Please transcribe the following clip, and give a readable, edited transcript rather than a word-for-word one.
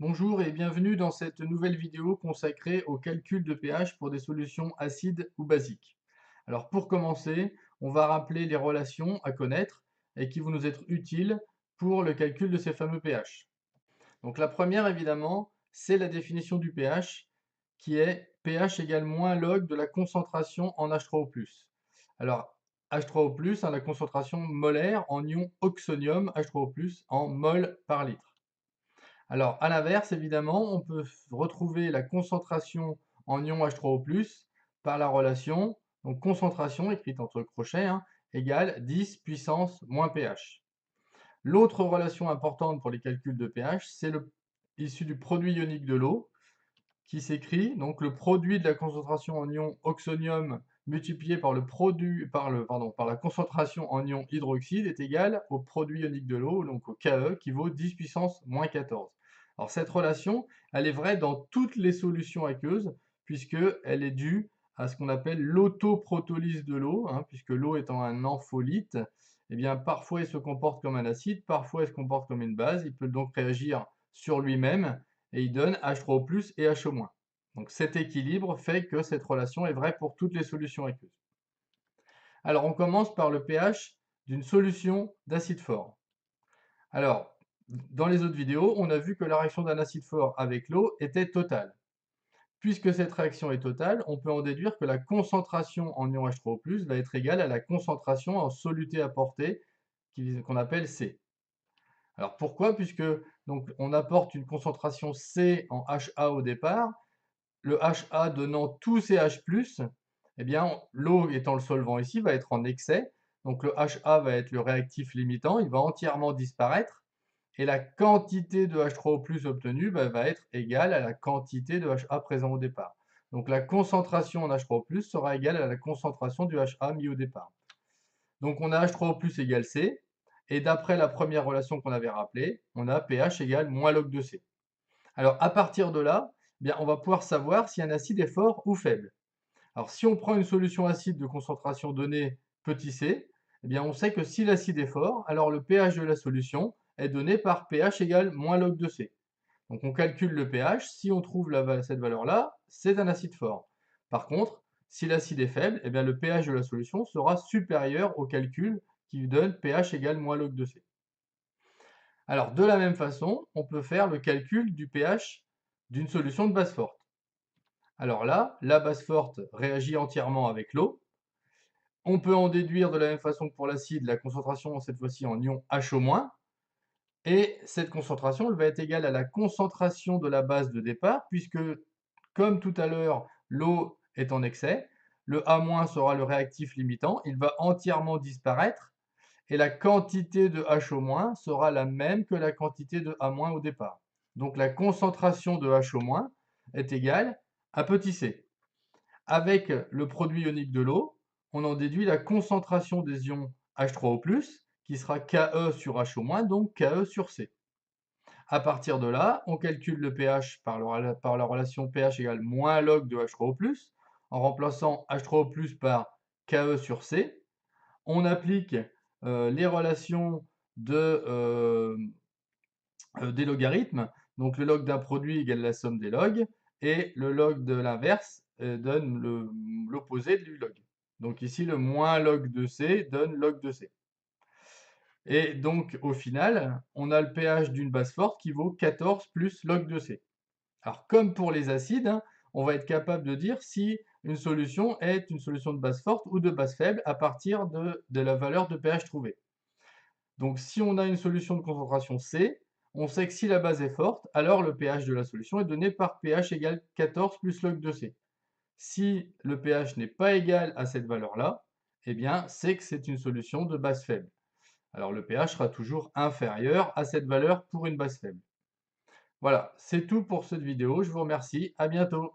Bonjour et bienvenue dans cette nouvelle vidéo consacrée au calcul de pH pour des solutions acides ou basiques. Alors pour commencer, on va rappeler les relations à connaître et qui vont nous être utiles pour le calcul de ces fameux pH. Donc la première évidemment, c'est la définition du pH qui est pH égale moins log de la concentration en H3O+. Alors H3O+, la concentration molaire en ion oxonium H3O+, en mol par litre. Alors, à l'inverse, évidemment, on peut retrouver la concentration en ion H3O+, par la relation, donc concentration, écrite entre crochets, égale 10 puissance moins pH. L'autre relation importante pour les calculs de pH, c'est issu du produit ionique de l'eau, qui s'écrit, donc le produit de la concentration en ion oxonium multiplié par par la concentration en ion hydroxyde est égal au produit ionique de l'eau, donc au Ke, qui vaut 10 puissance moins 14. Alors cette relation, elle est vraie dans toutes les solutions aqueuses, puisqu'elle est due à ce qu'on appelle l'autoprotolyse de l'eau, puisque l'eau étant un ampholyte, eh bien parfois il se comporte comme un acide, parfois il se comporte comme une base, il peut donc réagir sur lui-même, et il donne H3O+, et HO-. Donc cet équilibre fait que cette relation est vraie pour toutes les solutions aqueuses. Alors on commence par le pH d'une solution d'acide fort. Alors, dans les autres vidéos, on a vu que la réaction d'un acide fort avec l'eau était totale. Puisque cette réaction est totale, on peut en déduire que la concentration en ion H3O+, va être égale à la concentration en soluté apportée, qu'on appelle C. Alors pourquoi? Puisque donc, on apporte une concentration C en HA au départ, le HA donnant tous ces H+, eh bien, l'eau étant le solvant ici va être en excès, donc le HA va être le réactif limitant, il va entièrement disparaître, et la quantité de H3O+ obtenue va être égale à la quantité de HA présent au départ. Donc la concentration en H3O+ sera égale à la concentration du HA mis au départ. Donc on a H3O+ égale C, et d'après la première relation qu'on avait rappelée, on a pH égale moins log de C. Alors à partir de là, eh bien, on va pouvoir savoir si un acide est fort ou faible. Alors si on prend une solution acide de concentration donnée petit c, eh bien, on sait que si l'acide est fort, alors le pH de la solution est donné par pH égale moins log de C. Donc on calcule le pH, si on trouve cette valeur-là, c'est un acide fort. Par contre, si l'acide est faible, eh bien, le pH de la solution sera supérieur au calcul qui donne pH égale moins log de C. Alors de la même façon, on peut faire le calcul du pH d'une solution de base forte. Alors là, la base forte réagit entièrement avec l'eau. On peut en déduire de la même façon que pour l'acide, la concentration cette fois-ci en ion HO-, et cette concentration elle va être égale à la concentration de la base de départ, puisque comme tout à l'heure, l'eau est en excès, le A- sera le réactif limitant, il va entièrement disparaître, et la quantité de HO- sera la même que la quantité de A- au départ. Donc la concentration de HO- est égale à petit c. Avec le produit ionique de l'eau, on en déduit la concentration des ions H3O+, qui sera Ke sur HO-, donc Ke sur C. À partir de là, on calcule le pH par la relation pH égale moins log de H3O+, en remplaçant H3O+ par Ke sur C. On applique les relations des logarithmes. Donc le log d'un produit égale la somme des logs, et le log de l'inverse donne l'opposé du log. Donc ici, le moins log de C donne log de C. Et donc au final, on a le pH d'une base forte qui vaut 14 plus log de C. Alors comme pour les acides, on va être capable de dire si une solution est une solution de base forte ou de base faible à partir de la valeur de pH trouvée. Donc si on a une solution de concentration C, on sait que si la base est forte, alors le pH de la solution est donné par pH égale 14 plus log de C. Si le pH n'est pas égal à cette valeur-là, eh bien c'est que c'est une solution de base faible. Alors le pH sera toujours inférieur à cette valeur pour une base faible. Voilà, c'est tout pour cette vidéo, je vous remercie, à bientôt.